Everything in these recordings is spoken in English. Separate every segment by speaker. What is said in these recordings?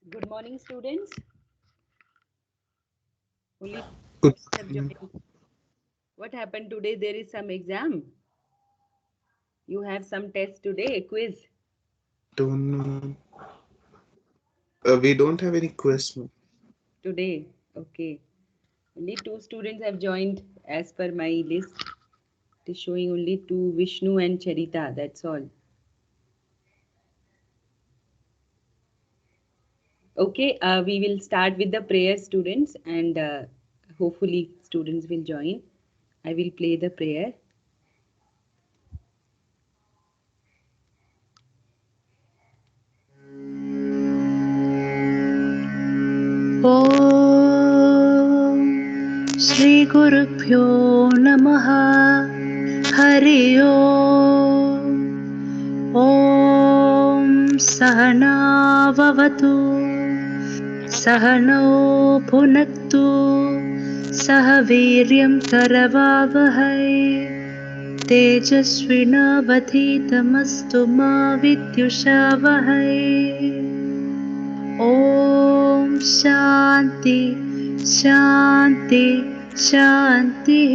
Speaker 1: Good morning, students. Only
Speaker 2: Good
Speaker 1: have
Speaker 2: morning.
Speaker 1: joined. What happened today? There is some exam. You have some test today, a quiz
Speaker 2: Don't know. We don't have any quiz.
Speaker 1: today. Okay. Only two students have joined as per my list. It is showing only two, Vishnu and Charita. That's all. Okay. We will start with the prayer, students, and hopefully students will join. I will play the prayer. ॐ श्रीगुरुभ्यो नमः हरि ओम् ॐ सहनाववतु सहनौ भुनक्तु सह वीर्यं करवावहै तेजस्विनावधीतमस्तु मा विद्युषावहै ॐ शान्ति शान्ति शान्तिः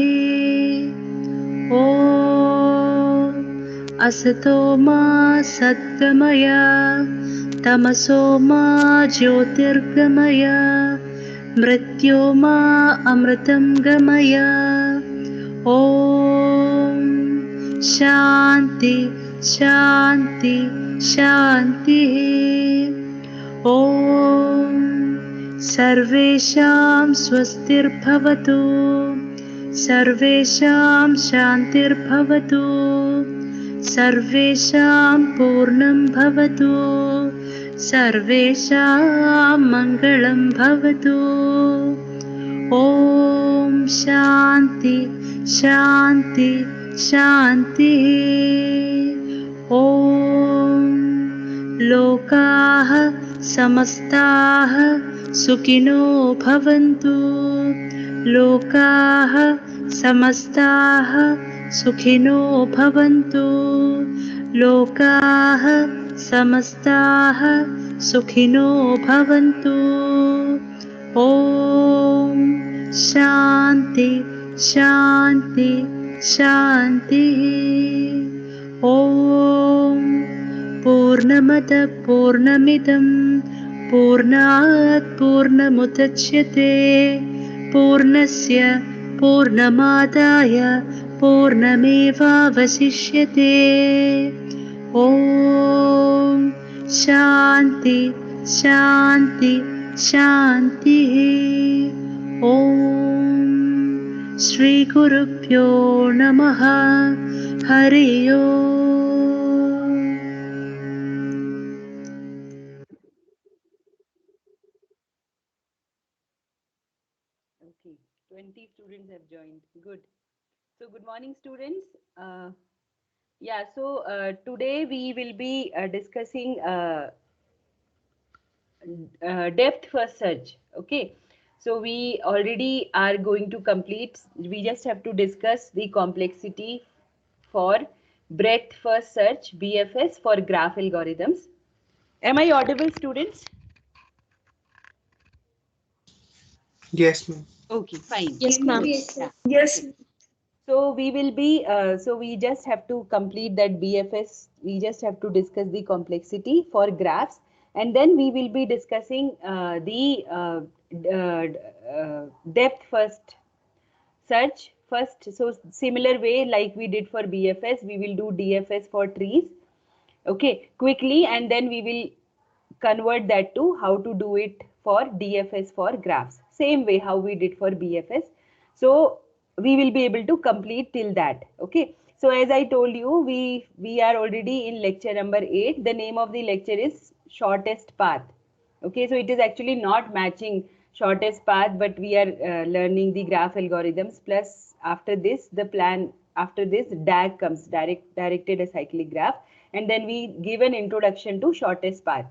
Speaker 1: ॐ असतो मा सद्गमय तमसो मा ज्योतिर्गमय मृत्यो मा अमृतं गमय ॐ शान्ति शान्ति शान्तिः ॐ सर्वेषां स्वस्तिर्भवतु सर्वेषां शान्तिर्भवतु सर्वेषां पूर्णं भवतु सर्वेषां मङ्गलं भवतु ॐ शान्ति शान्ति शान्तिः ॐ लोकाः समस्ताः सुखिनो भवन्तु लोकाः समस्ताः सुखिनो भवन्तु लोकाः समस्ताः सुखिनो भवन्तु ॐ शान्ति शान्ति शान्तिः ॐ पूर्णमदः पूर्णमिदं पूर्णात् पूर्णमुदच्यते पूर्णस्य पूर्णमादाय पूर्णमेवावशिष्यते ॐ शान्ति शान्ति शान्तिः ॐ श्रीगुरुभ्यो नमः हरि ओम् Okay, 20 students have joined. Good. So, good morning, students. Today we will be discussing depth first search. Okay. So, we already are going to complete, we just have to discuss the complexity for breadth first search BFS for graph algorithms. Am I audible, students?
Speaker 2: Yes, ma'am.
Speaker 1: Okay, fine.
Speaker 3: Yes, ma'am.
Speaker 1: Yeah. Okay. So we will be, so we just have to complete that BFS. We just have to discuss the complexity for graphs, and then we will be discussing the depth first search first. So similar way like we did for BFS, we will do DFS for trees. Okay, quickly, and then we will convert that to how to do it for DFS for graphs. Same way how we did for BFS. So we will be able to complete till that. Okay. So as I told you, we are already in lecture number 8. The name of the lecture is shortest path. Okay. So it is actually not matching shortest path, but we are learning the graph algorithms. Plus after this, the plan after this DAG comes, directed acyclic graph, and then we give an introduction to shortest path.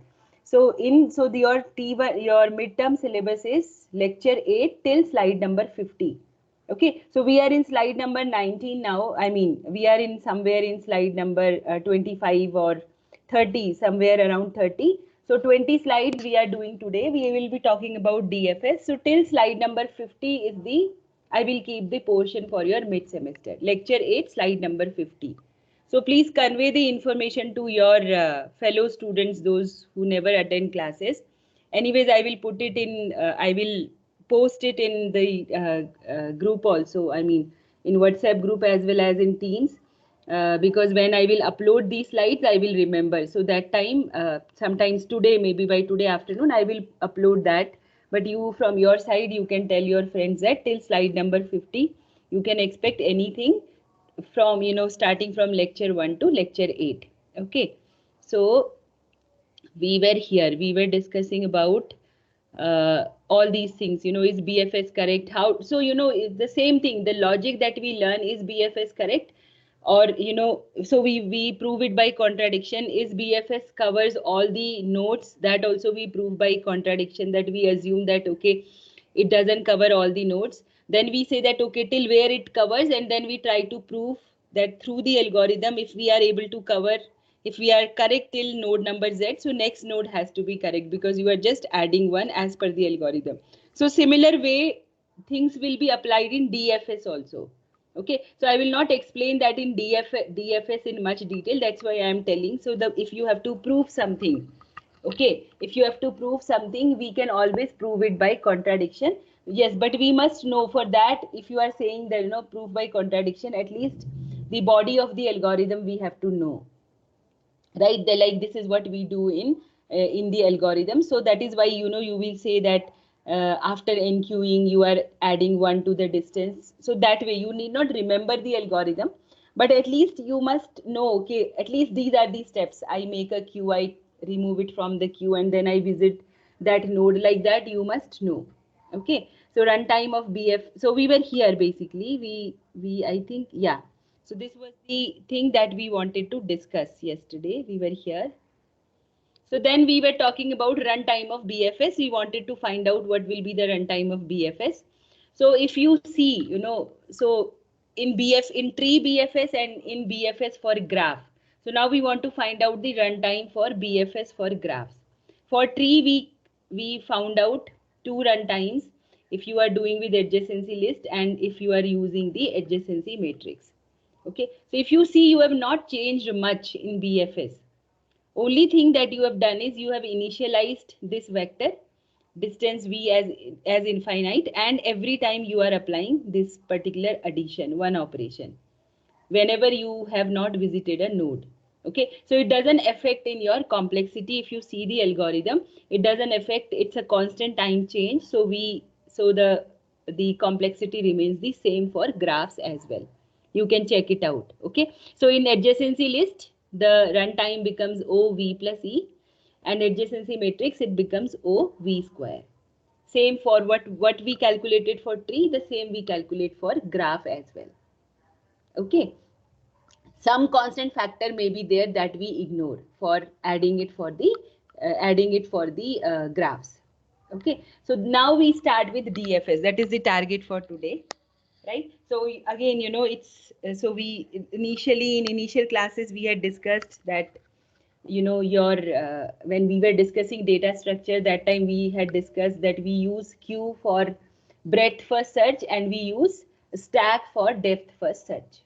Speaker 1: So your T1, your midterm syllabus is lecture 8 till slide number 50. Okay, so we are in slide number 19 now. I mean, we are in somewhere in slide number 25 or 30, somewhere around 30. So 20 slides we are doing today. We will be talking about DFS. So till slide number 50 is the, I will keep the portion for your mid semester. Lecture 8, slide number 50. So please convey the information to your fellow students, those who never attend classes. Anyways, I will put it in, I will post it in the group also. I mean, in WhatsApp group as well as in Teams. Because when I will upload these slides, I will remember. So that time, sometimes today, maybe by today afternoon, I will upload that. But you, from your side, you can tell your friends that till slide number 50, you can expect anything from, starting from lecture 1 to lecture 8. Okay. So we were here, we were discussing about all these things, is BFS correct, how, so the same thing, the logic that we learn, is BFS correct, or so we prove it by contradiction. Is BFS covers all the nodes, that also we prove by contradiction, that we assume that okay, it doesn't cover all the nodes, then we say that okay, till where it covers, and then we try to prove that through the algorithm, if we are able to cover, if we are correct till node number z, so next node has to be correct, because you are just adding one as per the algorithm. So similar way things will be applied in DFS also. Okay, so I will not explain that in DFS in much detail, that's why I am telling. So the, if you have to prove something, okay, if you have to prove something, we can always prove it by contradiction. Yes, but we must know, for that, if you are saying that proof by contradiction, at least the body of the algorithm we have to know, right? They, like, this is what we do in the algorithm. So that is why you will say that after enqueuing you are adding one to the distance. So that way you need not remember the algorithm, but at least you must know, okay, at least these are the steps. I make a queue, I remove it from the queue, and then I visit that node, like that you must know. Okay, so runtime of BF, so we were here basically, we I think, yeah, so this was the thing that we wanted to discuss yesterday. We were here. So then we were talking about runtime of BFS. We wanted to find out what will be the runtime of BFS. So if you see, so in in tree BFS and in BFS for graph. So now we want to find out the runtime for BFS for graphs. For tree, we found out two runtimes, if you are doing with adjacency list and if you are using the adjacency matrix. Okay, so if you see, you have not changed much in BFS. Only thing that you have done is you have initialized this vector distance v as infinite, and every time you are applying this particular addition, one operation, whenever you have not visited a node. Okay, so it doesn't affect in your complexity. If you see the algorithm, it doesn't affect, it's a constant time change. So the complexity remains the same for graphs as well. You can check it out. Okay, so in adjacency list, the runtime becomes O v plus e, and adjacency matrix, it becomes O v square. Same for what we calculated for tree, the same we calculate for graph as well. Okay, some constant factor may be there that we ignore for adding it for the graphs. Okay, so now we start with DFS, that is the target for today, right? So again, it's so we initially, in initial classes, we had discussed that your when we were discussing data structure, that time we had discussed that we use queue for breadth first search and we use stack for depth first search,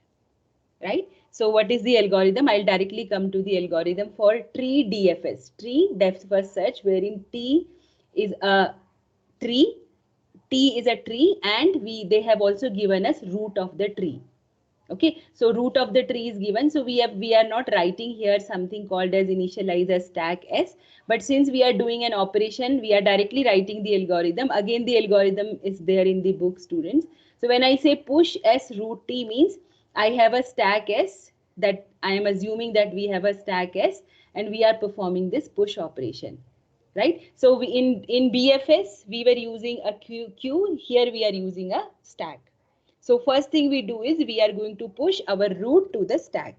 Speaker 1: right? So what is the algorithm? I'll directly come to the algorithm for tree DFS, tree depth first search, wherein T is a tree, T is a tree, and they have also given us root of the tree. Okay, so root of the tree is given. So we are not writing here something called as initialize as stack s, but since we are doing an operation, we are directly writing the algorithm. Again, the algorithm is there in the book, students. So when I say push s root t, means I have a stack s, that I am assuming that we have a stack s, and we are performing this push operation, right? So in BFS we were using a queue, here we are using a stack. So first thing we do is we are going to push our root to the stack.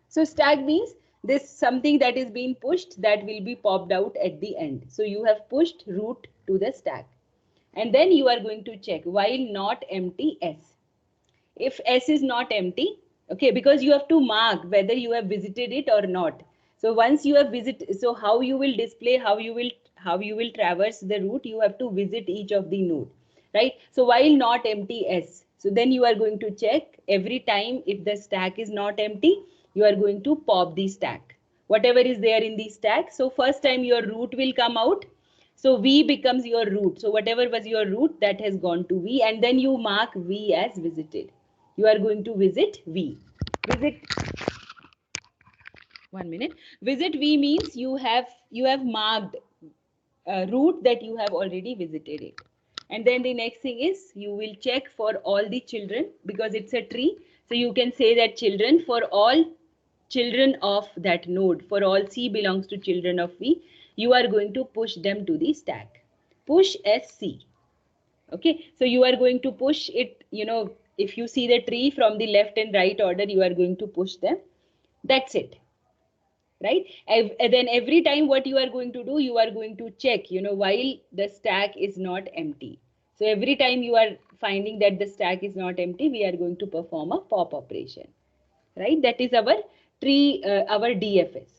Speaker 1: So stack means this something that is being pushed that will be popped out at the end. So you have pushed root to the stack, and then you are going to check while not empty s. If s is not empty, okay, because you have to mark whether you have visited it or not. So once you have visit, so how you will display, how you will traverse the route, you have to visit each of the node, right? So while not empty s, so then you are going to check every time if the stack is not empty, you are going to pop the stack, whatever is there in the stack. So first time your root will come out, so v becomes your root. So whatever was your root, that has gone to v, and then you mark v as visited. You are going to visit v. Visit, 1 minute. Visit v means you have marked a route that you have already visited it. And then the next thing is you will check for all the children, because it's a tree. So you can say that children, for all children of that node, for all c belongs to children of v, you are going to push them to the stack. Push sc. Okay, so you are going to push it, if you see the tree from the left and right order, you are going to push them. That's it, right? And then every time what you are going to do, you are going to check, while the stack is not empty. So every time you are finding that the stack is not empty, we are going to perform a pop operation, right? That is our tree, our DFS.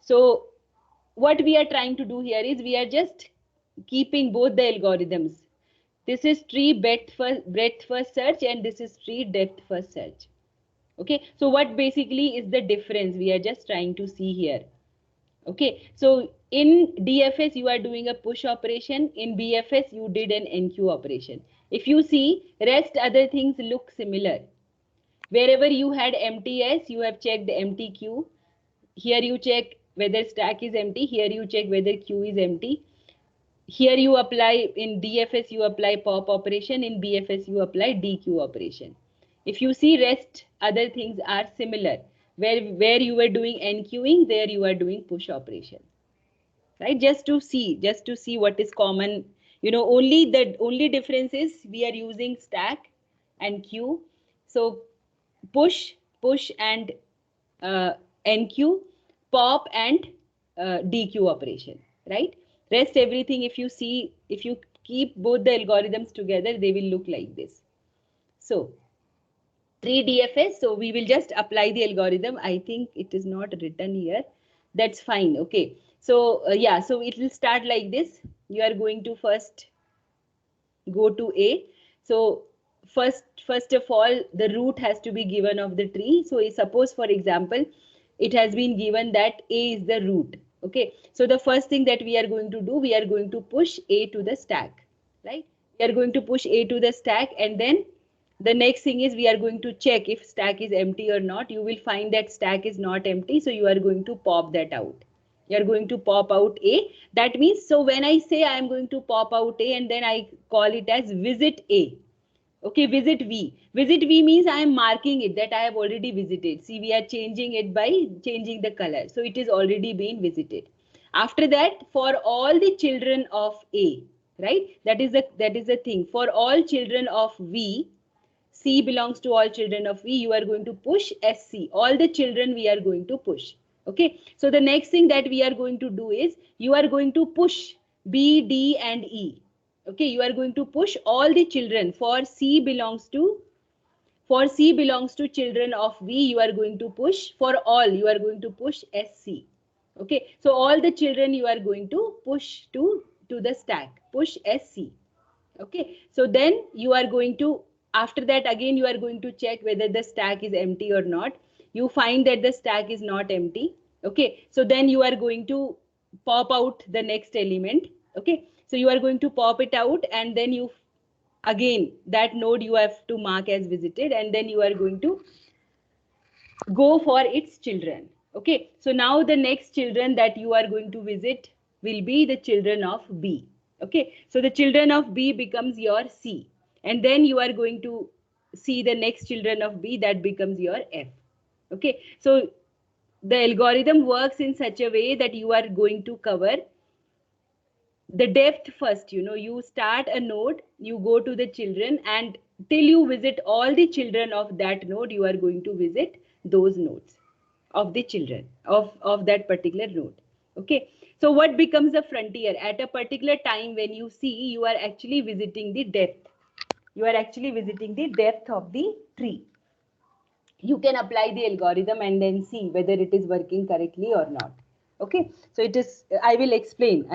Speaker 1: So what we are trying to do here is we are just keeping both the algorithms. This is tree breadth first search, and this is tree depth first search. Okay, so what basically is the difference we are just trying to see here? Okay, so in DFS you are doing a push operation, in BFS you did an NQ operation. If you see, rest other things look similar. Wherever you had empty S, you have checked empty Q. Here you check whether stack is empty, here you check whether Q is empty. Here you apply, in DFS you apply pop operation, in BFS you apply DQ operation. If you see, rest other things are similar. Where you were doing NQing, there you are doing push operation, right? Just to see what is common. Only difference is we are using stack and queue. So push and uh, NQ, pop and DQ operation, right? Rest everything, if you see, if you keep both the algorithms together, they will look like this. So 3 DFS. So we will just apply the algorithm. I think it is not written here. That's fine. Okay. So yeah, so it will start like this. You are going to first go to A. So first of all, the root has to be given of the tree. So suppose, for example, it has been given that A is the root. Okay. So the first thing that we are going to do, we are going to push A to the stack, right? We are going to push A to the stack, and then the next thing is we are going to check if stack is empty or not. You will find that stack is not empty, so you are going to pop that out. You are going to pop out A. That means, so when I say I am going to pop out A, and then I call it as visit A. Okay, visit V. Visit V means I am marking it that I have already visited. See, we are changing it by changing the color. So it is already been visited. After that, for all the children of A, right? That is the thing. For all children of V, C belongs to all children of V, you are going to push SC. All the children we are going to push. Okay. So the next thing that we are going to do is you are going to push B, D, and E. Okay. You are going to push all the children. For C belongs to children of V, you are going to push. For all, you are going to push SC. Okay. So all the children you are going to push to the stack. Push SC. Okay, so then you are going to, after that again you are going to check whether the stack is empty or not. You find that the stack is not empty. Okay, so then you are going to pop out the next element. Okay, so you are going to pop it out, and then you, again, that node you have to mark as visited, and then you are going to go for its children. Okay, so now the next children that you are going to visit will be the children of B. Okay, so the children of B becomes your C, and then you are going to see the next children of B, that becomes your F. Okay, so the algorithm works in such a way that you are going to cover the depth first. You start a node, you go to the children, and till you visit all the children of that node, you are going to visit those nodes of the children of that particular node. Okay, so what becomes the frontier at a particular time? When you see, you are actually visiting the depth. You are actually visiting the depth of the tree. you can apply the algorithm and then see whether it is working correctly or not. Okay, so it is, I will explain.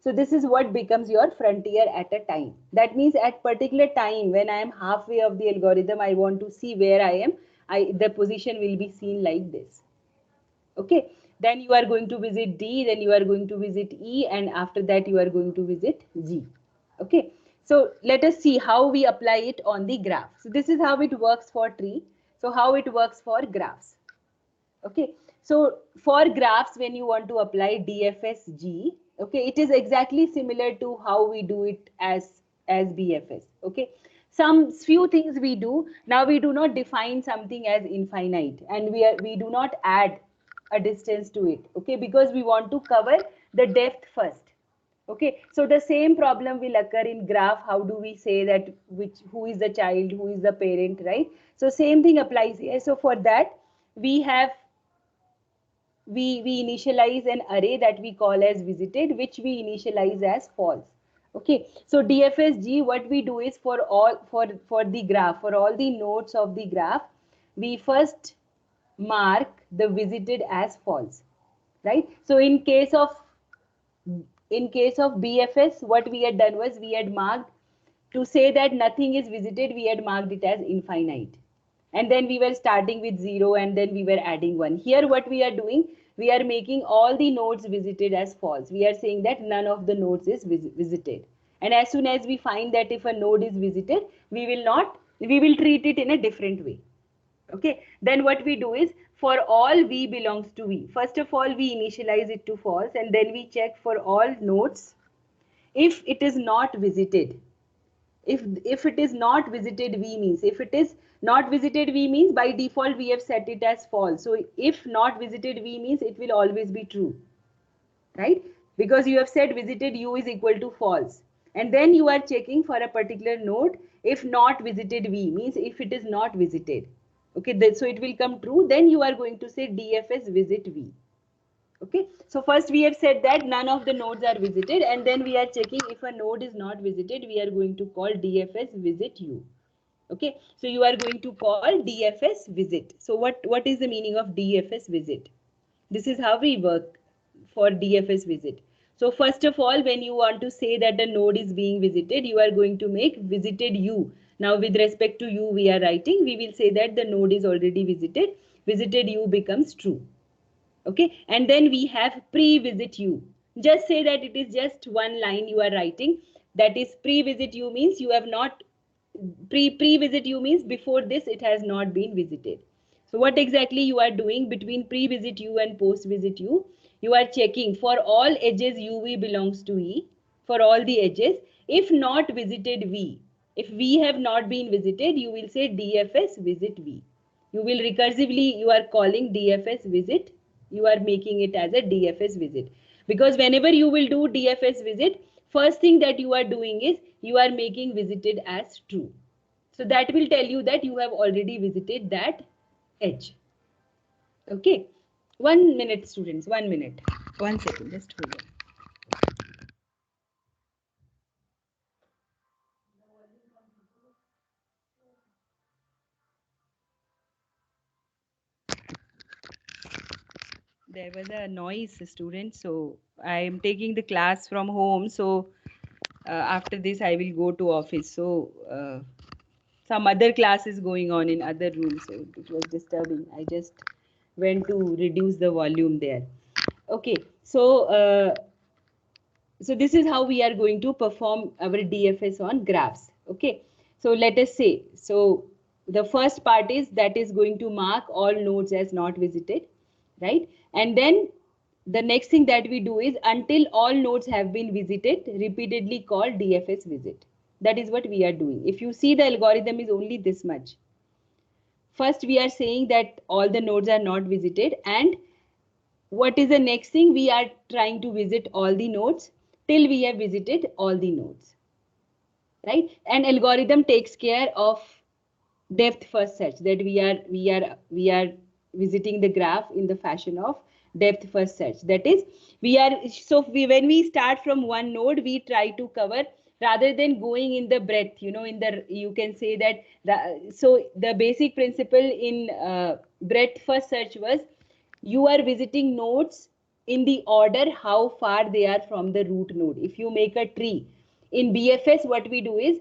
Speaker 1: So this is what becomes your frontier at a time. That means at particular time when I am halfway of the algorithm, I want to see where I am. The position will be seen like this. Okay, then you are going to visit D, then you are going to visit E, and after that you are going to visit G. Okay, so let us see how we apply it on the graph. So this is how it works for tree. So how it works for graphs. Okay, so for graphs, when you want to apply DFSG, okay, it is exactly similar to how we do it as BFS. Okay, some few things we do now. We do not define something as infinite, and we do not add a distance to it. Okay, because we want to cover the depth first. Okay, so the same problem will occur in graph. How do we say that who is the child, who is the parent, right? So same thing applies here. So for that we have we initialize an array that we call as visited, which we initialize as false. Okay, so DFSG, what we do is for the graph, for all the nodes of the graph, we first mark the visited as false, right? So in case of BFS, what we had done was we had marked, to say that nothing is visited, we had marked it as infinite. And then we were starting with 0 and then we were adding 1. Here what we are doing, we are making all the nodes visited as false. We are saying that none of the nodes is visited. And as soon as we find that if a node is visited, we will treat it in a different way. Okay, then what we do is, for all v belongs to v, first of all we initialize it to false, and then we check for all nodes if it is not visited. If it is not visited, v means, if it is not visited, v means by default we have set it as false. So if not visited, v means it will always be true, right? Because you have said visited u is equal to false, and then you are checking for a particular node. If not visited, v means if it is not visited. Okay, so it will come true. Then you are going to say DFS visit v. Okay, so first we have said that none of the nodes are visited, and then we are checking if a node is not visited, we are going to call DFS visit u. Okay, so you are going to call DFS visit. So what is the meaning of DFS visit? This is how we work for DFS visit. So first of all, when you want to say that a node is being visited, you are going to make visited u. Now with respect to u we are writing, we will say that the node is already visited. Visited u becomes true. Okay, and then we have pre-visit u. Just say that it is just one line you are writing, that is pre-visit u means you have not, pre-visit u means before this it has not been visited. So what exactly you are doing between pre-visit u and post-visit u? You are checking for all edges uv belongs to e, for all the edges. If not visited v, if v have not been visited, you will say DFS visit v. You will recursively, you are calling DFS visit, you are making it as a DFS visit. Because whenever you will do DFS visit, first thing that you are doing is you are making visited as true. So that will tell you that you have already visited that edge. Okay. 1 minute, students, 1 minute. 1 second, just hold on. There was a noise, student. So I am taking the class from home. So after this, I will go to office. So some other class is going on in other rooms. So it was disturbing. I just went to reduce the volume there. Okay. So this is how we are going to perform our DFS on graphs. Okay, so let us say, so the first part is that is going to mark all nodes as not visited, right? And then the next thing that we do is, until all nodes have been visited, repeatedly call DFS visit. That is what we are doing. If you see, the algorithm is only this much. First we are saying that all the nodes are not visited, and what is the next thing? We are trying to visit all the nodes till we have visited all the nodes, right? And algorithm takes care of depth first search, that we are visiting the graph in the fashion of depth first search. That is, when we start from one node, we try to cover rather than going in the breadth, in the, you can say that so the basic principle in breadth first search was you are visiting nodes in the order how far they are from the root node. If you make a tree in BFS, what we do is,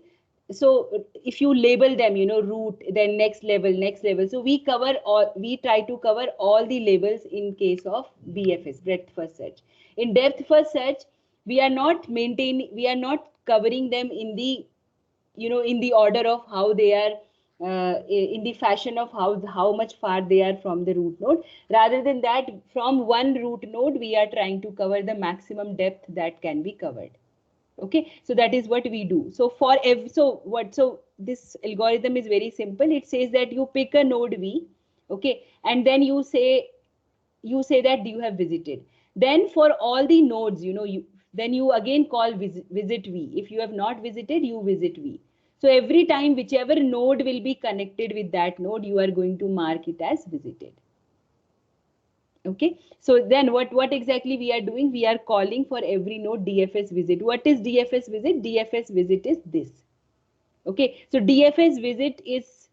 Speaker 1: so if you label them, root, then next level, so we cover all, we try to cover all the labels in case of BFS, breadth first search. In depth first search, we are not covering them in the, in the order of how they are, in the fashion of how much far they are from the root node. Rather than that, from one root node we are trying to cover the maximum depth that can be covered. Okay, so that is what we do. So for every, so this algorithm is very simple. It says that you pick a node V, okay, and then you say that you have visited. Then for all the nodes, then you again call visit V. If you have not visited, you visit V. So every time whichever node will be connected with that node, you are going to mark it as visited. Okay, so then what exactly we are doing? We are calling for every node DFS visit. What is DFS visit? DFS visit is this. Okay, so DFS visit is,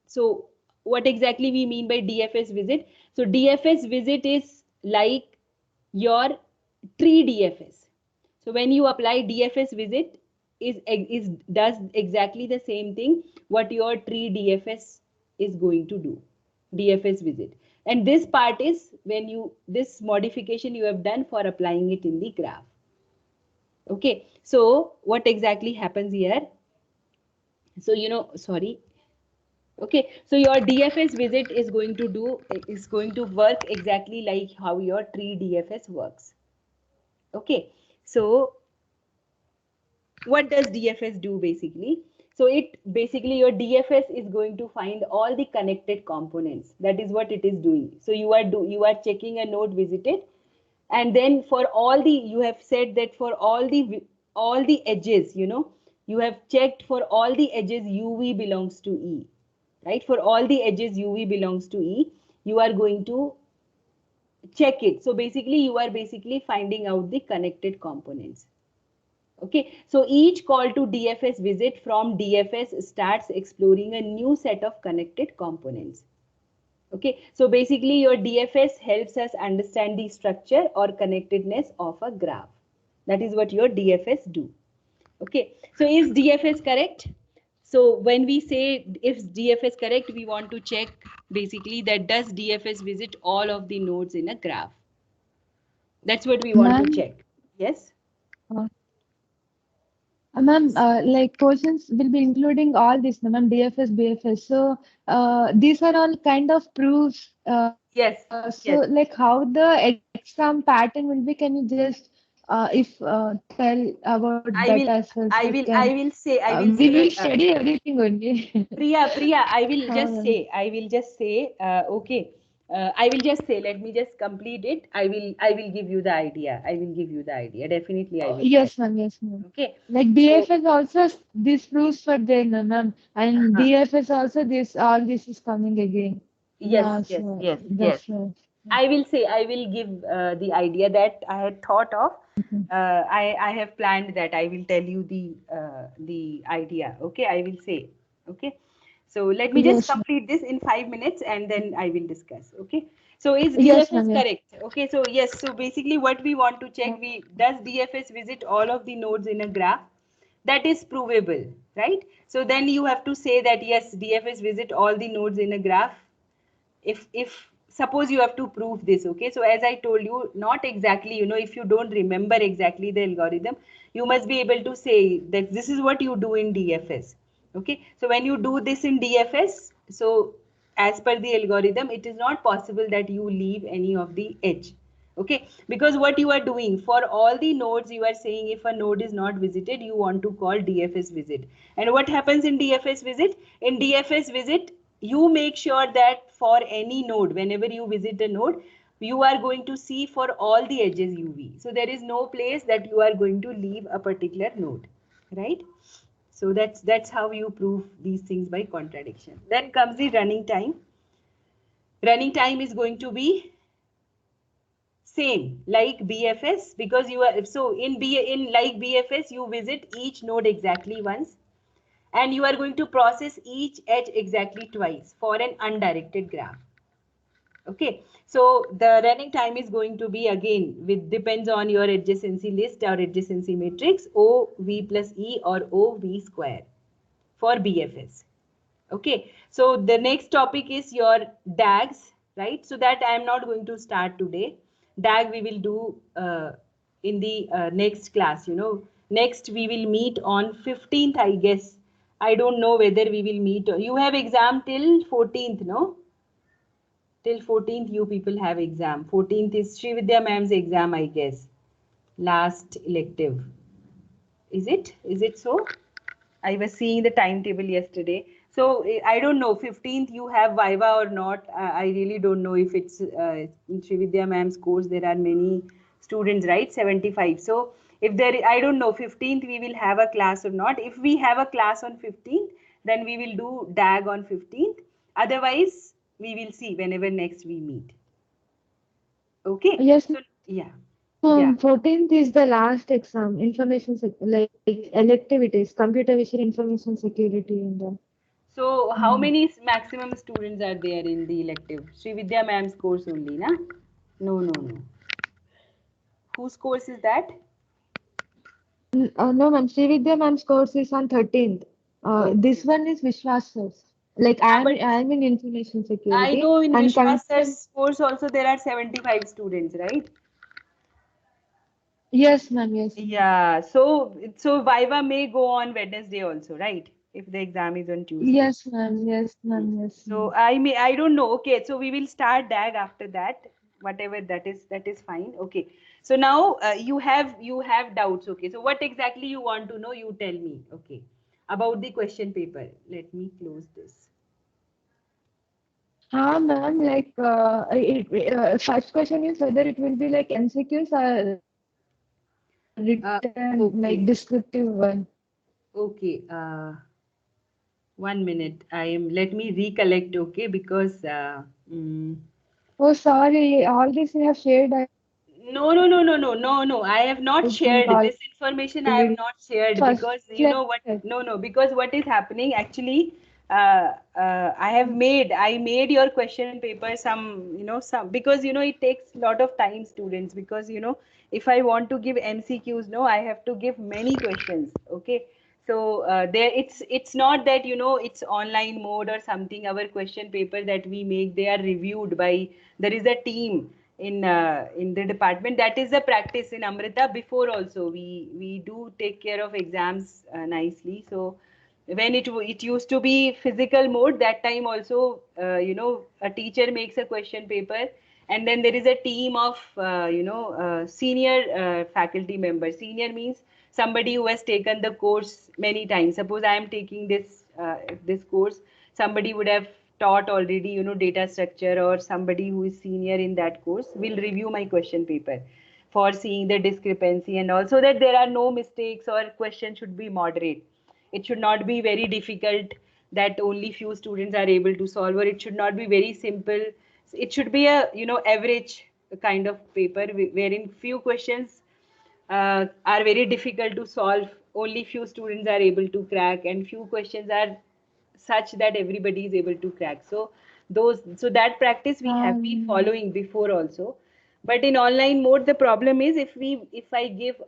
Speaker 1: so what exactly we mean by DFS visit? So DFS visit is like your tree DFS. So when you apply DFS visit, is does exactly the same thing what your tree DFS is going to do. DFS visit. And this part is when this modification you have done for applying it in the graph. Okay, so what exactly happens here? So sorry. Okay, so your DFS visit is going to work exactly like how your tree DFS works. Okay, so what does DFS do basically? So it basically, your DFS is going to find all the connected components. That is what it is doing. So you are checking a node visited, and then for all the, you have said that for all the edges, you have checked for all the edges UV belongs to E, right? For all the edges UV belongs to E, you are going to check it. So basically you are basically finding out the connected components. Okay, so each call to DFS visit from DFS starts exploring a new set of connected components. Okay, so basically your DFS helps us understand the structure or connectedness of a graph. That is what your DFS do. Okay, so is DFS correct? So when we say if DFS correct, we want to check basically that does DFS visit all of the nodes in a graph. That's what we want to
Speaker 3: Ma'am,
Speaker 1: check. Yes?
Speaker 3: uh, ma'am, like questions will be including all this, no, ma'am, DFS, BFS. So these are all kind of proofs.
Speaker 1: Yes,
Speaker 3: So
Speaker 1: yes.
Speaker 3: like how the exam pattern will be, can you just if tell about that as
Speaker 1: I
Speaker 3: well,
Speaker 1: will,
Speaker 3: so we can
Speaker 1: I
Speaker 3: we
Speaker 1: will
Speaker 3: will
Speaker 1: say,
Speaker 3: study everything only.
Speaker 1: Priya,
Speaker 3: Ma'am.
Speaker 1: I will just say, okay, I will just say, let me just complete it. I will give you the idea. I will give you the idea. Definitely, I will tell.
Speaker 3: Yes, ma'am. Yes, ma'am.
Speaker 1: Okay,
Speaker 3: Like
Speaker 1: so,
Speaker 3: BFS also this proves for them, no, ma'am, and
Speaker 1: uh,
Speaker 3: DFS also this all this is coming again.
Speaker 1: yes,
Speaker 3: Yeah,
Speaker 1: yes,
Speaker 3: so
Speaker 1: yes, yes.
Speaker 3: that's right.
Speaker 1: I will say, I will give the idea that I had thought of. I have planned that I will tell you the idea. Okay, I will say. Okay, so let me just
Speaker 3: Yes, ma'am.
Speaker 1: complete this in 5 minutes and then I will discuss. Okay, so is
Speaker 3: Yes,
Speaker 1: DFS
Speaker 3: ma'am. Yes.
Speaker 1: correct? Okay, so yes. So basically, what we want to check, we does DFS visit all of the nodes in a graph? That is provable, right? So then you have to say that yes, DFS visit all the nodes in a graph. If suppose you have to prove this. Okay, so as I told you, not exactly, if you don't remember exactly the algorithm, you must be able to say that this is what you do in DFS. Okay, so when you do this in DFS, so as per the algorithm, it is not possible that you leave any of the edge. Okay, because what you are doing for all the nodes, you are saying if a node is not visited, you want to call DFS visit. And what happens in DFS visit? In DFS visit, you make sure that for any node, whenever you visit a node, you are going to see for all the edges UV. So there is no place that you are going to leave a particular node, right? So that's how you prove these things by contradiction. Then comes the running time. Running time is going to be Same like BFS, because you are, so in like BFS you visit each node exactly once, and you are going to process each edge exactly twice for an undirected graph. Okay, so the running time is going to be, again, with depends on your adjacency list or adjacency matrix, OV plus E or OV square for BFS. Okay, so the next topic is your DAGs, right? So that I am not going to start today. DAG we will do in the next class. Next we will meet on 15th, I guess. I don't know whether we will meet. You have exam till 14th, no? Till 14th you people have exam. 14th is Sri Vidya ma'am's exam, I guess. Last elective. Is it so? I was seeing the timetable yesterday. So I don't know, 15th you have Viva or not. I really don't know if it's in Srividya ma'am's course. There are many students, right? 75. So if there, I don't know, 15th we will have a class or not. If we have a class on 15th, then we will do DAG on 15th. Otherwise, we will see whenever next we meet. Okay.
Speaker 3: Yes,
Speaker 1: So yeah, yeah.
Speaker 3: 14th is the last exam, like elective it is, computer vision information security in the.
Speaker 1: So how
Speaker 3: Mm.
Speaker 1: many maximum students are there in the elective? Sri Vidya ma'am's course only, na? No, no, no. Whose course is that?
Speaker 3: No, ma'am, Srividya ma'am's course is on 13th.
Speaker 1: Okay.
Speaker 3: This one is Vishwas sir's. Like
Speaker 1: Yeah, but
Speaker 3: I'm in information
Speaker 1: I
Speaker 3: security
Speaker 1: know in
Speaker 3: and coming
Speaker 1: Vishwas
Speaker 3: from.
Speaker 1: sir's course also there are 75 students, right?
Speaker 3: Yes, ma'am, yes, ma'am.
Speaker 1: Yeah. So Viva may go on Wednesday also, right? If the exam is on Tuesday.
Speaker 3: Yes, ma'am, yes,
Speaker 1: Hmm.
Speaker 3: ma'am, yes,
Speaker 1: So
Speaker 3: ma'am.
Speaker 1: I don't know. Okay, so we will start DAG after that. Whatever that is fine. Okay. So now you have doubts. Okay. So what exactly you want to know? You tell me. Okay. About the question paper. Let me close this.
Speaker 3: Ma'am, like first question is whether it will be like MCQs or written, like descriptive
Speaker 1: Okay.
Speaker 3: one.
Speaker 1: Okay. 1 minute. Let me recollect. Okay, because
Speaker 3: Oh, sorry, all this you have shared, I
Speaker 1: no, no, no, no, no, no, no. I have not
Speaker 3: think
Speaker 1: shared this information. I have
Speaker 3: already.
Speaker 1: not shared
Speaker 3: First
Speaker 1: because you know what?
Speaker 3: lecture.
Speaker 1: No, no, because what is happening actually, I made your question paper some because it takes a lot of time, students, because if I want to give MCQs, no, I have to give many questions. Okay, so there it's not that it's online mode or something. Our question paper that we make, they are reviewed by, there is a team in the department. That is the practice in Amrita. Before also we do take care of exams nicely. So when it used to be physical mode, that time also a teacher makes a question paper, and then there is a team of senior faculty members. Senior means somebody who has taken the course many times. Suppose I am taking this course, somebody would have taught already data structure, or somebody who is senior in that course will review my question paper for seeing the discrepancy, and also that there are no mistakes, or question should be moderate. It should not be very difficult that only few students are able to solve, or it should not be very simple. It should be a average kind of paper wherein few questions are very difficult to solve, only few students are able to crack, and few questions are such that everybody is able to crack. So that practice we have been
Speaker 3: Um,
Speaker 1: following before also. But in online mode, the problem is, if I give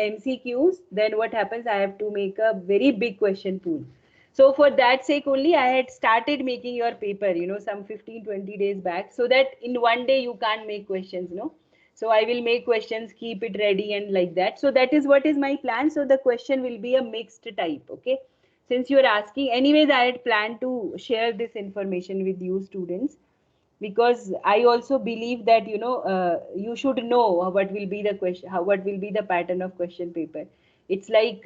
Speaker 1: MCQs, then what happens, I have to make a very big question pool. So for that sake only, I had started making your paper some 15-20 days back, so that in one day you can't make questions, no. So I will make questions, keep it ready, and like that. So that is what is my plan. So the question will be a mixed type. Okay, since you are asking, anyways, I had planned to share this information with you students, because I also believe that you should know what will be the question, what will be the pattern of question paper. It's like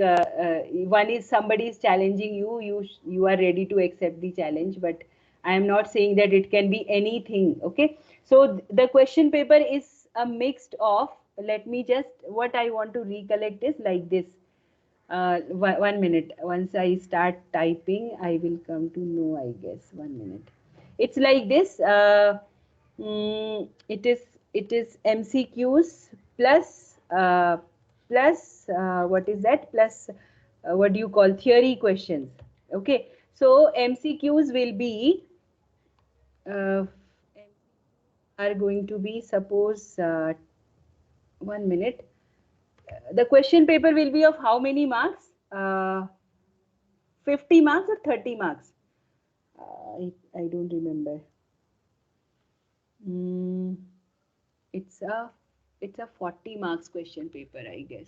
Speaker 1: one is, somebody is challenging you, you are ready to accept the challenge, but I am not saying that it can be anything. Okay, so the question paper is a mixed of, let me just, what I want to recollect is like this. 1 minute. Once I start typing, I will come to know, I guess. 1 minute. It's like this. It is it is MCQs plus what is that, plus what do you call, theory questions. Okay, so MCQs will be uh, are going to be, suppose 1 minute, the question paper will be of how many marks, 50 marks or 30 marks, I don't remember. Mm, it's a 40 marks question paper, I guess.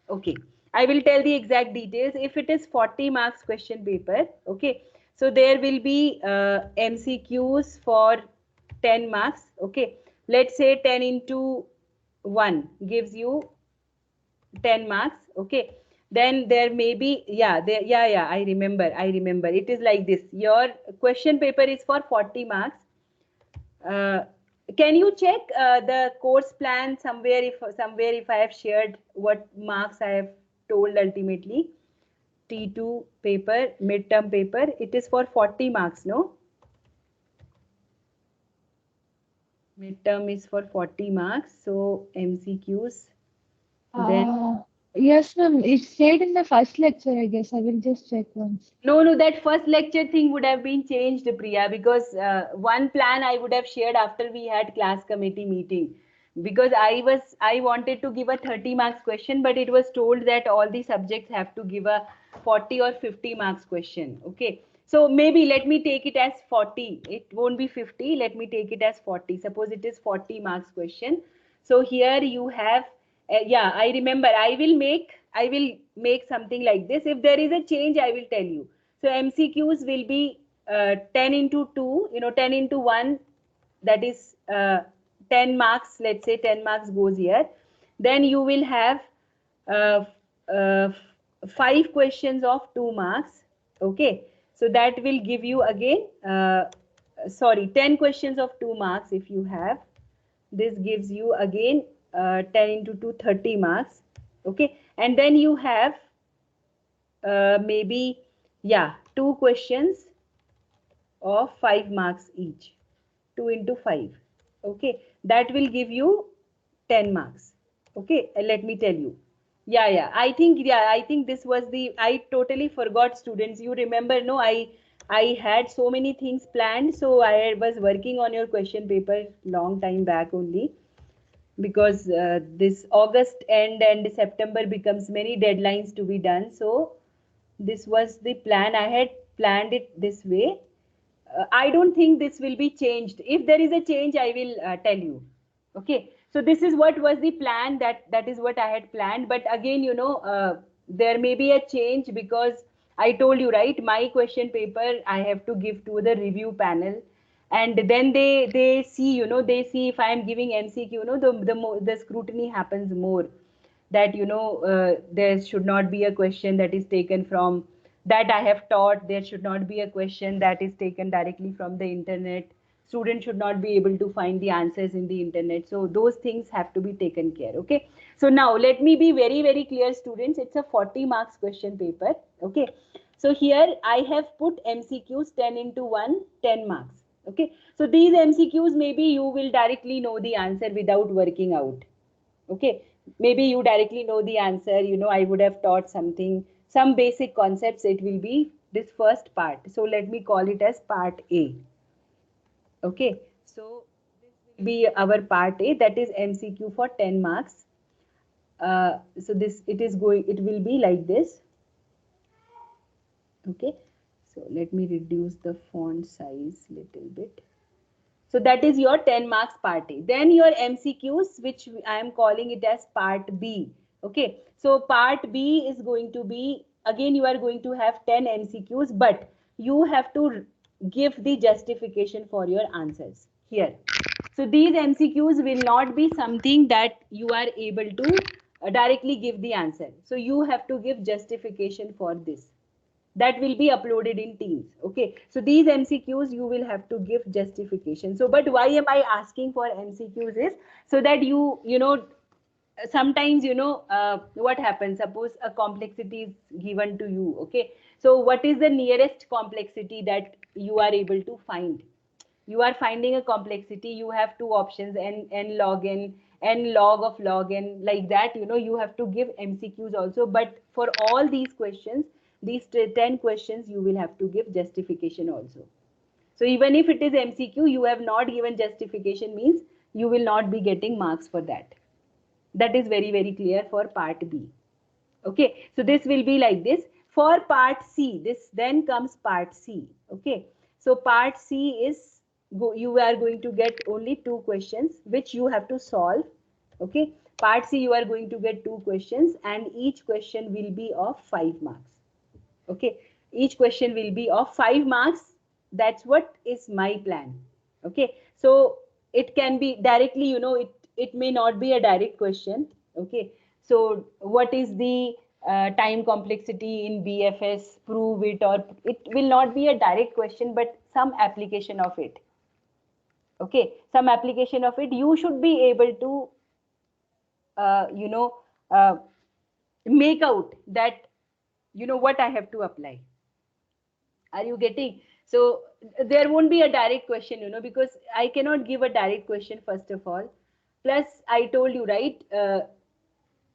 Speaker 1: Okay, I will tell the exact details. If it is 40 marks question paper, okay, so there will be MCQs for 10 marks. Okay, let's say 10 into 1 gives you 10 marks. Okay, then there may be, yeah, there, yeah, I remember it is like this. Your question paper is for 40 marks. uh, can you check the course plan if I have shared what marks I have told ultimately? T2 paper, midterm paper, it is for 40 marks, no? Midterm is for 40 marks, so MCQs. Then
Speaker 3: Uh, yes, ma'am. It said in the first lecture, I guess. I will just check once.
Speaker 1: no, that first lecture thing would have been changed, Priya, because one plan I would have shared after we had class committee meeting. Because I wanted to give a 30 marks question, but it was told that all the subjects have to give a 40 or 50 marks question. Okay. So maybe let me take it as 40. It won't be 50. Let me take it as 40. Suppose it is 40 marks question. So here you have, yeah, I remember. I will make something like this. If there is a change, I will tell you. So MCQs will be 10 into 2, 10 into 1, that is 10 marks. Let's say 10 marks goes here. Then you will have uh, uh, 5 questions of 2 marks. Okay, so that will give you again, sorry, 10 questions of 2 marks if you have. This gives you again 10 into 2, 30 marks. Okay, and then you have maybe, yeah, 2 questions of 5 marks each. 2 into 5. Okay, that will give you 10 marks. Okay, let me tell you. Yeah, I think this was the, I totally forgot, students. You remember, no, I had so many things planned, so I was working on your question paper long time back only, because this August end and September becomes many deadlines to be done. So this was the plan. I had planned it this way. I don't think this will be changed. If there is a change, I will tell you. Okay. So this is what was the plan. That is what I had planned. But again, there may be a change, because I told you, right? My question paper I have to give to the review panel, and then they see, they see if I am giving MCQ, the scrutiny happens more, that there should not be a question that is taken from, that I have taught. There should not be a question that is taken directly from the internet. Students should not be able to find the answers in the internet. So those things have to be taken care. Okay. So now let me be very, very clear, students. It's a 40 marks question paper. Okay. So here I have put MCQs 10 into 1, 10 marks. Okay. So these MCQs, maybe you will directly know the answer without working out. Okay, maybe you directly know the answer. I would have taught something, some basic concepts. It will be this first part, so let me call it as part A. Okay, so this will be our part A, that is MCQ for 10 marks. So it will be like this. Okay, so let me reduce the font size little bit. So that is your 10 marks part A. Then your MCQs, which I am calling it as part B. Okay. So part B is going to be, again, you are going to have 10 MCQs, but you have to give the justification for your answers here. So these MCQs will not be something that you are able to directly give the answer. So you have to give justification for this. That will be uploaded in Teams. Okay, so these MCQs you will have to give justification. So but why am I asking for MCQs is so that sometimes what happens, suppose a complexity is given to you. Okay, so what is the nearest complexity that you are able to find? You are finding a complexity, you have two options, n log n, n log of log n, like that, you have to give MCQs also. But for all these questions, these 10 questions, you will have to give justification also. So even if it is MCQ, you have not given justification, means you will not be getting marks for that. That is very, very clear for part B. Okay, so this will be like this. For part C, this then comes part C. Okay, so part C is, you are going to get only two questions which you have to solve. Okay, part C, you are going to get two questions, and each question will be of 5 marks. Okay, each question will be of 5 marks. That's what is my plan. Okay, so it can be directly, it may not be a direct question. Okay, so what is the time complexity in BFS, prove it, or it will not be a direct question, but some application of it. Okay, some application of it, you should be able to uh, you know uh, make out that what I have to apply. Are you getting? So there won't be a direct question, because I cannot give a direct question, first of all. Plus, I told you, right?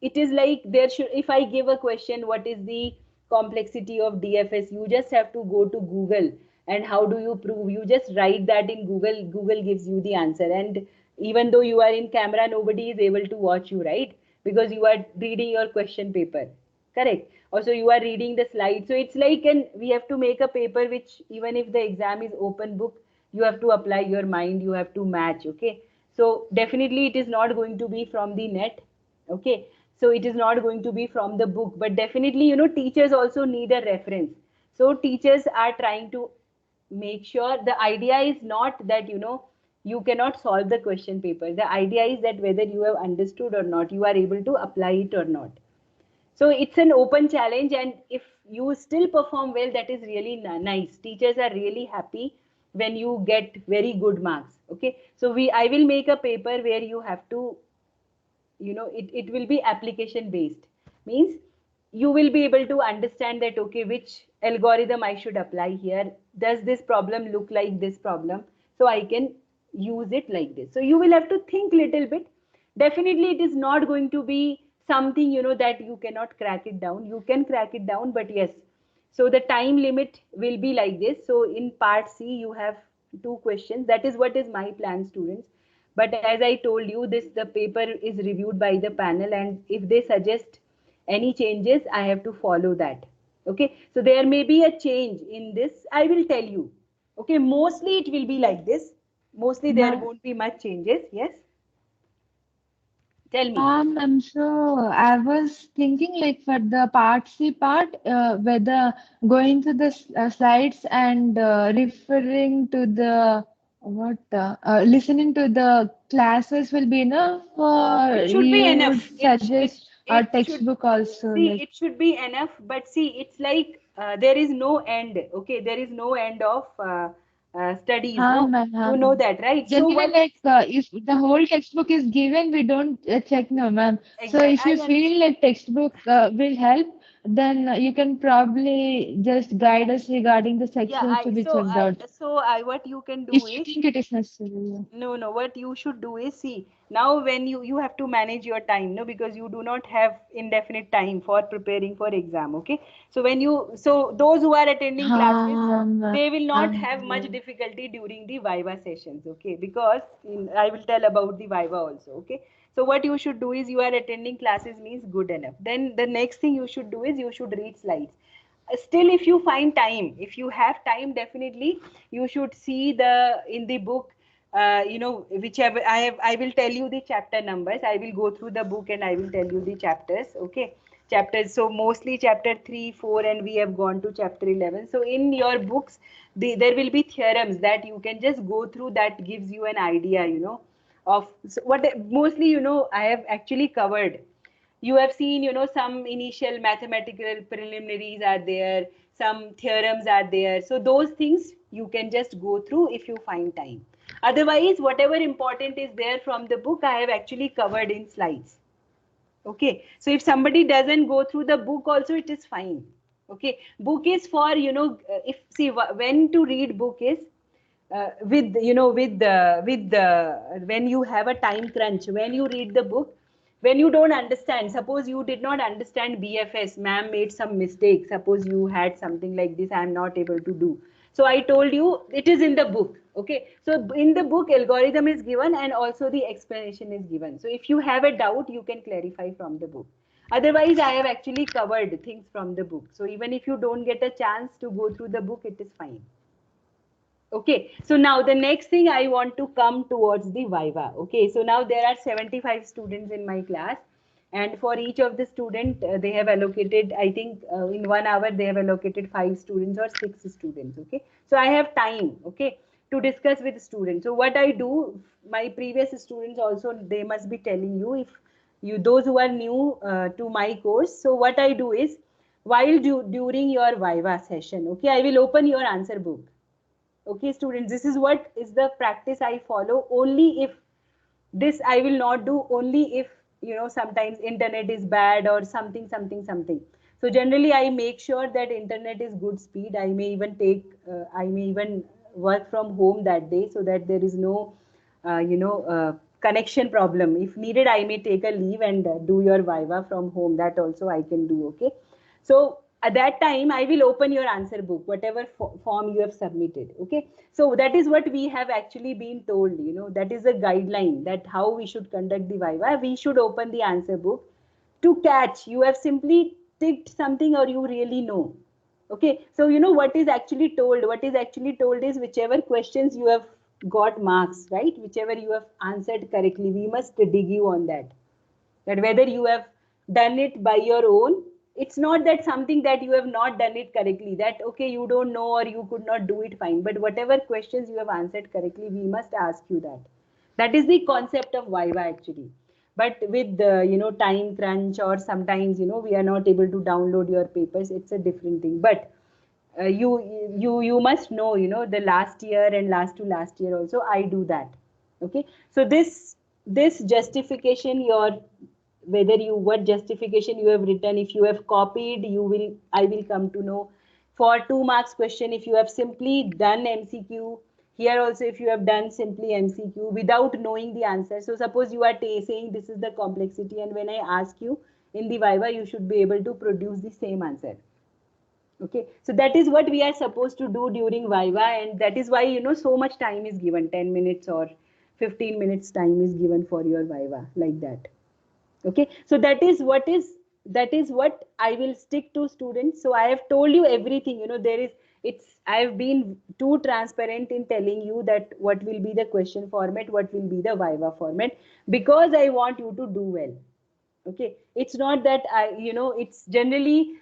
Speaker 1: It is like, there should, if I give a question, what is the complexity of DFS? You just have to go to Google, and how do you prove? You just write that in Google. Google gives you the answer. And even though you are in camera, nobody is able to watch you, right? Because you are reading your question paper. Correct. Also, you are reading the slide. So it's like, we have to make a paper which, even if the exam is open book, you have to apply your mind, you have to match. Okay. So definitely it is not going to be from the net. Okay. So it is not going to be from the book, but definitely, teachers also need a reference. So teachers are trying to make sure, the idea is not that, you cannot solve the question paper. The idea is that whether you have understood or not, you are able to apply it or not. So it's an open challenge, and if you still perform well, that is really nice. Teachers are really happy when you get very good marks. Okay, so I will make a paper where you have to, it will be application based. Means you will be able to understand that, okay, which algorithm I should apply here. Does this problem look like this problem? So I can use it like this. So you will have to think little bit. Definitely it is not going to be something, that you cannot crack it down. You can crack it down, but yes, so the time limit will be like this. So in part C, you have two questions. That is what is my plan, students. But as I told you, the paper is reviewed by the panel, and if they suggest any changes, I have to follow that. Okay, so there may be a change in this. I will tell you. Okay, mostly it will be like this. Mostly there
Speaker 3: Ma'am,
Speaker 1: won't be much changes. Yes, tell me.
Speaker 3: I'm sure I was thinking like for the part C part, whether going to the slides and referring to the listening to the classes will be enough, or
Speaker 1: It should be
Speaker 3: you
Speaker 1: enough.
Speaker 3: would suggest a
Speaker 1: It should,
Speaker 3: textbook also
Speaker 1: see,
Speaker 3: like.
Speaker 1: it should be enough. But see, it's like, there is no end. Okay, there is no end of studies. No, you know
Speaker 3: Ma'am.
Speaker 1: that, right? So
Speaker 3: Generally,
Speaker 1: what?
Speaker 3: like if the whole textbook is given, we don't check, no, ma'am. So
Speaker 1: Exactly,
Speaker 3: if you
Speaker 1: I
Speaker 3: feel
Speaker 1: understand.
Speaker 3: like textbook will help, then you can probably just guide us regarding the
Speaker 1: Yeah,
Speaker 3: sections to be checked out.
Speaker 1: what you can do
Speaker 3: If you
Speaker 1: is,
Speaker 3: think it is necessary.
Speaker 1: no, no. What you should do is, see, now when you have to manage your time, no, because you do not have indefinite time for preparing for exam. Okay, so those who are attending classes,
Speaker 3: Ma'am.
Speaker 1: they will not have much difficulty during the Viva sessions. Okay, because I will tell about the Viva also. Okay, so what you should do is, you are attending classes means good enough. Then the next thing you should do is, you should read slides. Still, if you find time, if you have time, definitely you should see the in the book, whichever I will tell you the chapter numbers. I will go through the book and I will tell you the chapters. Okay, chapters, so mostly chapter 3, 4, and we have gone to chapter 11. So in your books, there will be theorems that you can just go through, that gives you an idea, of, so what mostly, I have actually covered. You have seen, some initial mathematical preliminaries are there, some theorems are there. So those things you can just go through if you find time. Otherwise, whatever important is there from the book, I have actually covered in slides. Okay, so if somebody doesn't go through the book also, it is fine. Okay, book is for, if, see, when to read book is, with when you have a time crunch, when you read the book, when you don't understand, suppose you did not understand BFS, ma'am made some mistake, suppose you had something like this, I am not able to do, so I told you it is in the book. Okay, so in the book algorithm is given and also the explanation is given, so if you have a doubt you can clarify from the book. Otherwise I have actually covered things from the book, so even if you don't get a chance to go through the book, it is fine. Okay, so now the next thing I want to come towards the Viva. Okay, so now there are 75 students in my class, and for each of the student, they have allocated, I think in 1 hour, they have allocated 5 students or 6 students. Okay, so I have time, okay, to discuss with students. So what I do, my previous students also, they must be telling you, if you, those who are new to my course, so what I do is, while during your Viva session, okay, I will open your answer book. Okay, students, this is what is the practice I follow. Only if this I will not do, only if sometimes internet is bad or something. So generally I make sure that internet is good speed. I may even take I may even work from home that day, so that there is no connection problem. If needed, I may take a leave and do your Viva from home. That also I can do. Okay, so at that time I will open your answer book, whatever form you have submitted. Okay, so that is what we have actually been told. That is a guideline, that how we should conduct the Viva. We should open the answer book to catch you have simply ticked something or you really know. Okay, so what is actually told, is whichever questions you have got marks, right, whichever you have answered correctly, we must dig you on that, that whether you have done it by your own. It's not that something that you have not done it correctly, that okay, you don't know or you could not do it, fine, but whatever questions you have answered correctly, we must ask you that. That is the concept of Viva actually. But with the time crunch, or sometimes we are not able to download your papers, it's a different thing. But you must know, the last year and last to last year also I do that. Okay, so this justification, your whether you, what justification you have written, if you have copied, I will come to know. For 2 marks question, if you have simply done MCQ, here also if you have done simply MCQ without knowing the answer, so suppose you are saying this is the complexity, and when I ask you in the Viva, you should be able to produce the same answer. Okay, so that is what we are supposed to do during Viva, and that is why so much time is given, 10 minutes or 15 minutes time is given for your Viva, like that. Okay, so that is what I will stick to, students. So I have told you everything. I have been too transparent in telling you that what will be the question format, what will be the Viva format, because I want you to do well. Okay, it's not that it's generally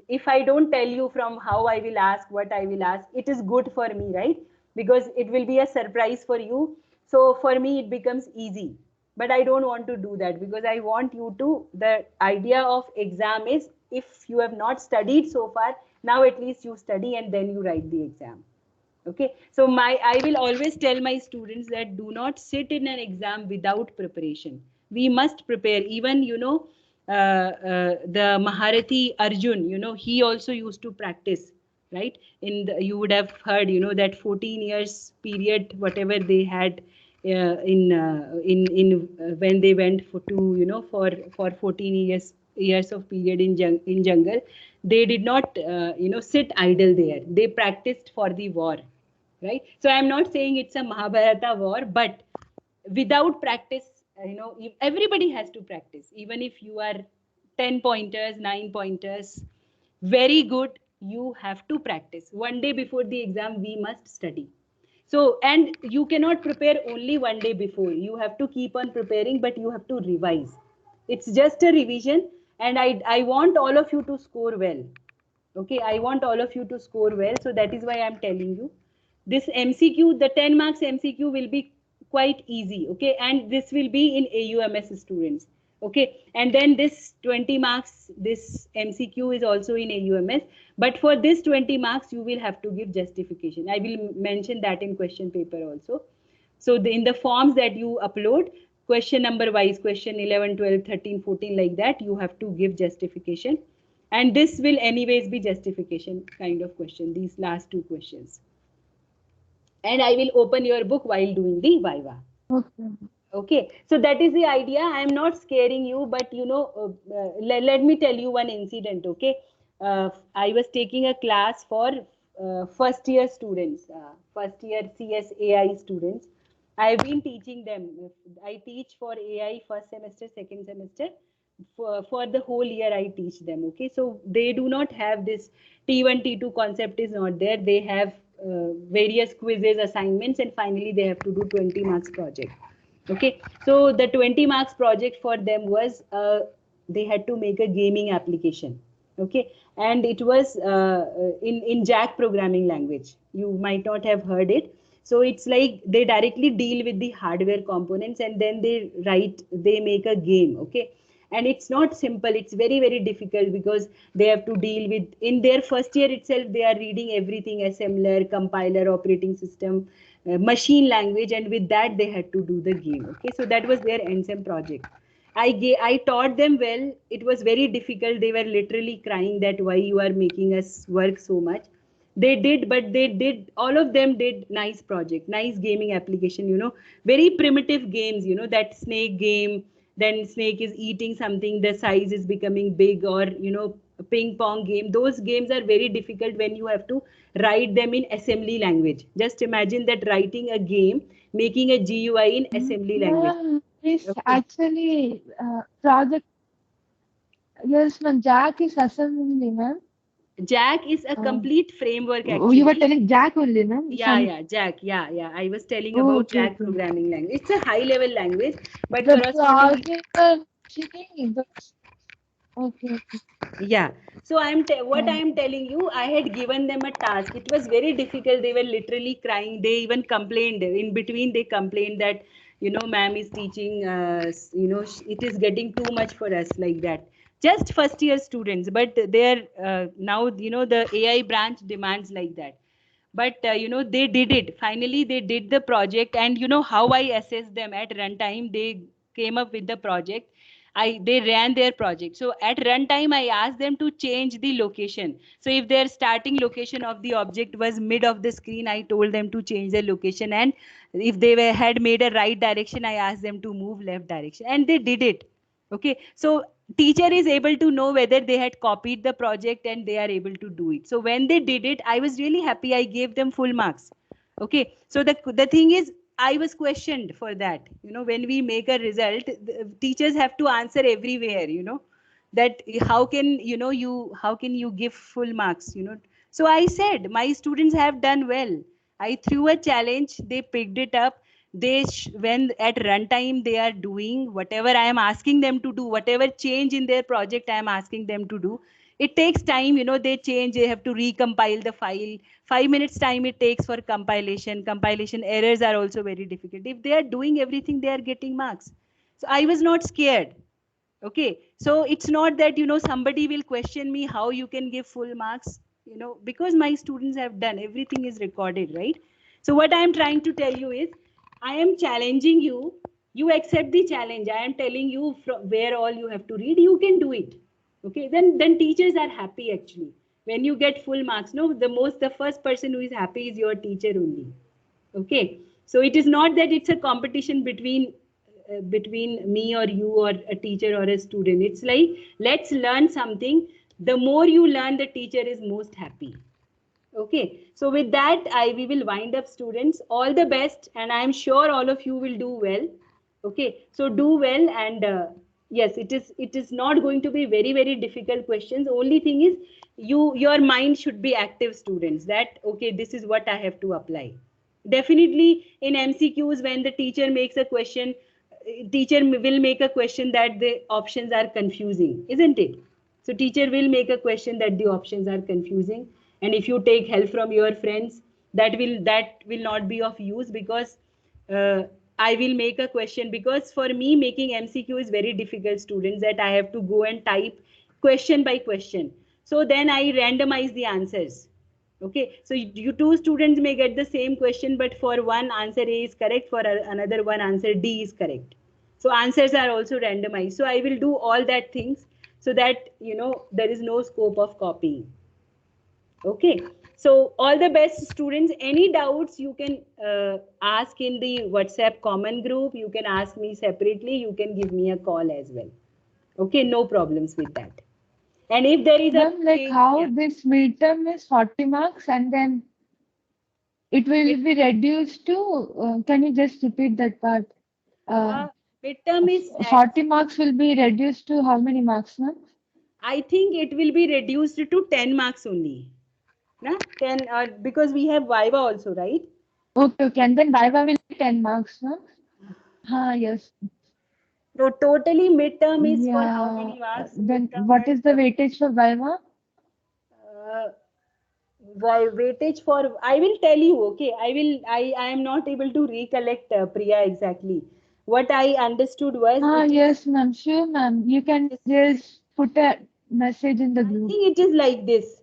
Speaker 1: if I don't tell you from how I will ask, what I will ask, it is good for me, right? Because it will be a surprise for you, so for me it becomes easy. But I don't want to do that, because I want you to, the idea of exam is, if you have not studied so far, now at least you study and then you write the exam. Okay, so I will always tell my students that do not sit in an exam without preparation. We must prepare. Even the Maharathi Arjun, he also used to practice, right? You would have heard, that 14 years period, whatever they had in when they went for 14 years of period in jungle, they did not sit idle there. They practiced for the war, right? So I'm not saying it's a Mahabharata war, but without practice, everybody has to practice. Even if you are 10 pointers, 9 pointers, very good, you have to practice. One day before the exam, we must study. So, and you cannot prepare only one day before. You have to keep on preparing, but you have to revise. It's just a revision, and I want all of you to score well. Okay, I want all of you to score well, so that is why I'm telling you. This MCQ, the 10 marks MCQ will be quite easy, okay, and this will be in AUMS students, okay, and then this 20 marks, this MCQ is also in AUMS, but for this 20 marks, you will have to give justification. I will mention that in question paper also. So in the forms that you upload, question number wise, question 11, 12, 13, 14, like that, you have to give justification. And this will anyways be justification kind of question, these last two questions. and I will open your book while doing the viva.
Speaker 3: Okay.
Speaker 1: Okay, so that is the idea. I am not scaring you, but let me tell you one incident. Okay, I was taking a class for first year students, first year CSAI students. I've been teaching them. I teach for AI first semester, second semester. For the whole year, I teach them. Okay, so they do not have this T1, T2 concept is not there. They have various quizzes, assignments, and finally they have to do 20 marks project. Okay, so the 20 marks project for them was they had to make a gaming application. Okay, and it was in Jack programming language. You might not have heard it. So it's like they directly deal with the hardware components and then they make a game. Okay, and it's not simple, it's very very difficult because they have to deal with, in their first year itself they are reading everything, assembler, compiler, operating system, machine language, and with that they had to do the game. Okay, so that was their NSEM project. I taught them well. It was very difficult. They were literally crying that why you are making us work so much. They did, but they did. All of them did nice project, nice gaming application. Very primitive games. That snake game. Then snake is eating something. The size is becoming big, or a ping pong game. Those games are very difficult when you have to write them in assembly language. Just imagine that writing a game, making a GUI in assembly language.
Speaker 3: Ma'am, this
Speaker 1: Okay.
Speaker 3: actually project. Yes, ma'am. Jack is assembly, ma'am.
Speaker 1: Jack is a
Speaker 3: Uh,
Speaker 1: complete framework
Speaker 3: you were
Speaker 1: actually.
Speaker 3: telling Jack only, ma'am.
Speaker 1: Yeah,
Speaker 3: Some.
Speaker 1: yeah, Jack. Yeah, yeah. I was telling
Speaker 3: Oh,
Speaker 1: about
Speaker 3: okay,
Speaker 1: Jack
Speaker 3: okay.
Speaker 1: programming language. It's a high level language, but
Speaker 3: The
Speaker 1: corresponding.
Speaker 3: project are mentioning those. Okay, okay.
Speaker 1: Yeah. So what
Speaker 3: Uh,
Speaker 1: I'm telling you, I had given them a task. It was very difficult. They were literally crying. They even complained in between. They complained that ma'am is teaching. It is getting too much for us like that. Just first year students, but they're now the AI branch demands like that. But they did it. Finally, they did the project, and how I assessed them at runtime. They came up with the project. They ran their project. So at runtime, I asked them to change the location. So if their starting location of the object was mid of the screen, I told them to change the location. And if had made a right direction, I asked them to move left direction, and they did it. Okay, so teacher is able to know whether they had copied the project and they are able to do it. So when they did it, I was really happy. I gave them full marks. Okay, so the thing is, I was questioned for that. When we make a result, the teachers have to answer everywhere. That how can you give full marks. So I said my students have done well. I threw a challenge, they picked it up. When at runtime they are doing whatever I am asking them to do, whatever change in their project I am asking them to do, it takes time. They change, they have to recompile the file. 5 minutes time it takes for compilation errors are also very difficult. If they are doing everything, they are getting marks. So I was not scared. Okay, so it's not that somebody will question me how you can give full marks, because my students have done everything is recorded, right? So what I am trying to tell you is, I am challenging you. You accept the challenge. I am telling you from where all you have to read, you can do it. Okay, then teachers are happy actually. When you get full marks, no, the first person who is happy is your teacher only. Okay, so it is not that it's a competition between me or you or a teacher or a student. It's like, let's learn something. The more you learn, the teacher is most happy. Okay, so with that, we will wind up, students. All the best, and I am sure all of you will do well. Okay, so do well. And yes, it is not going to be very very difficult questions. Only thing is, your mind should be active, students, that okay, this is what I have to apply. Definitely in MCQs, when the teacher makes a question, teacher will make a question that the options are confusing, isn't it? So teacher will make a question that the options are confusing, and if you take help from your friends, that will not be of use, because uh, I will make a question, because for me making MCQ is very difficult, students, that I have to go and type question by question. So then I randomize the answers. Okay, so you two students may get the same question, but for one answer A is correct, for another one answer D is correct. So answers are also randomized. So I will do all that things, so that there is no scope of copying. Okay, So all the best, students. Any doubts you can ask in the WhatsApp common group. You can ask me separately. You can give me a call as well. Okay, no problems with that. And if there is a
Speaker 3: Ma'am, like
Speaker 1: mistake,
Speaker 3: how
Speaker 1: yeah.
Speaker 3: this midterm is 40 marks and then it will
Speaker 1: Mid,
Speaker 3: be reduced to, can you just repeat that part? Uh,
Speaker 1: uh, midterm is
Speaker 3: 40 marks will be reduced to how many marks, ma'am?
Speaker 1: I think it will be reduced to 10 marks only. Na? 10 because we have Viva also, right?
Speaker 3: Okay, okay. And then Viva will be 10 marks, ma'am? Ah, yes.
Speaker 1: So totally midterm is for how
Speaker 3: Yeah.
Speaker 1: many marks?
Speaker 3: Then
Speaker 1: Midterm
Speaker 3: what
Speaker 1: has
Speaker 3: is the weightage for Viva?
Speaker 1: uh, weightage for I will tell you. Okay, I am not able to recollect Priya exactly. What I understood was
Speaker 3: Ah,
Speaker 1: it is.
Speaker 3: yes, ma'am. Sure, ma'am. You can just put a message in the
Speaker 1: I
Speaker 3: group.
Speaker 1: think it is like this.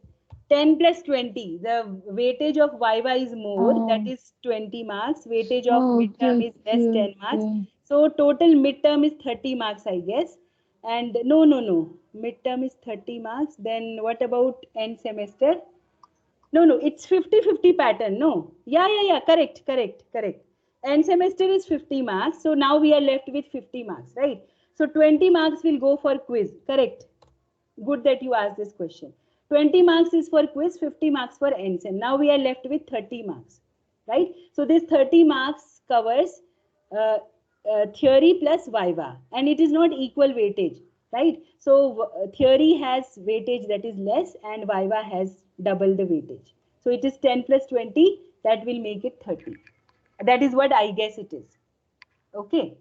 Speaker 1: 10 plus 20. The weightage of Viva is more, that
Speaker 3: Oh,
Speaker 1: is 20 marks. Weightage of
Speaker 3: oh,
Speaker 1: midterm
Speaker 3: okay,
Speaker 1: is less,
Speaker 3: okay,
Speaker 1: 10 marks.
Speaker 3: okay.
Speaker 1: So total midterm is 30 marks, I guess. And no, no, no. Midterm is 30 marks. Then what about end semester? No, no, it's 50-50 pattern. No. Yeah, yeah, yeah. Correct, correct, correct. End semester is 50 marks. So now we are left with 50 marks, right? So 20 marks will go for quiz. Correct. Good that you asked this question. 20 marks is for quiz, 50 marks for NSEM. Now we are left with 30 marks, right? So this 30 marks covers uh, theory plus viva, and it is not equal weightage, right? So theory has weightage that is less, and viva has double the weightage. So it is 10 plus 20, that will make it 30. That is what I guess it is. Okay.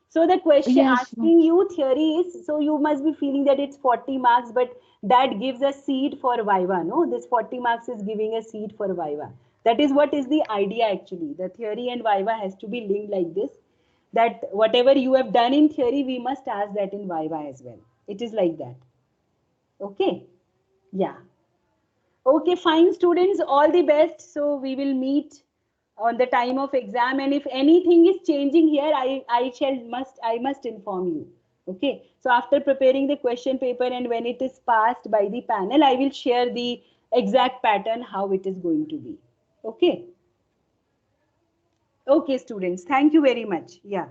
Speaker 1: So the question
Speaker 3: Yes, ma'am.
Speaker 1: asking you theory is, so you must be feeling that it's 40 marks, but that gives a seed for Viva. No, this 40 marks is giving a seed for Viva. That is what is the idea actually. The theory and Viva has to be linked like this. That whatever you have done in theory, we must ask that in Viva as well. It is like that. Okay. Yeah. Okay, fine, students, all the best. So we will meet on the time of exam, and if anything is changing here, I must inform you. Okay. So after preparing the question paper and when it is passed by the panel, I will share the exact pattern how it is going to be. Okay. Okay, students. Thank you very much. Yeah.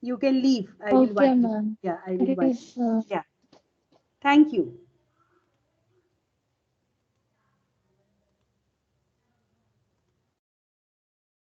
Speaker 1: You can leave. I will
Speaker 3: Okay,
Speaker 1: wind.
Speaker 3: ma'am.
Speaker 1: Yeah, I will
Speaker 3: It
Speaker 1: wind.
Speaker 3: is.
Speaker 1: Yeah. Thank you.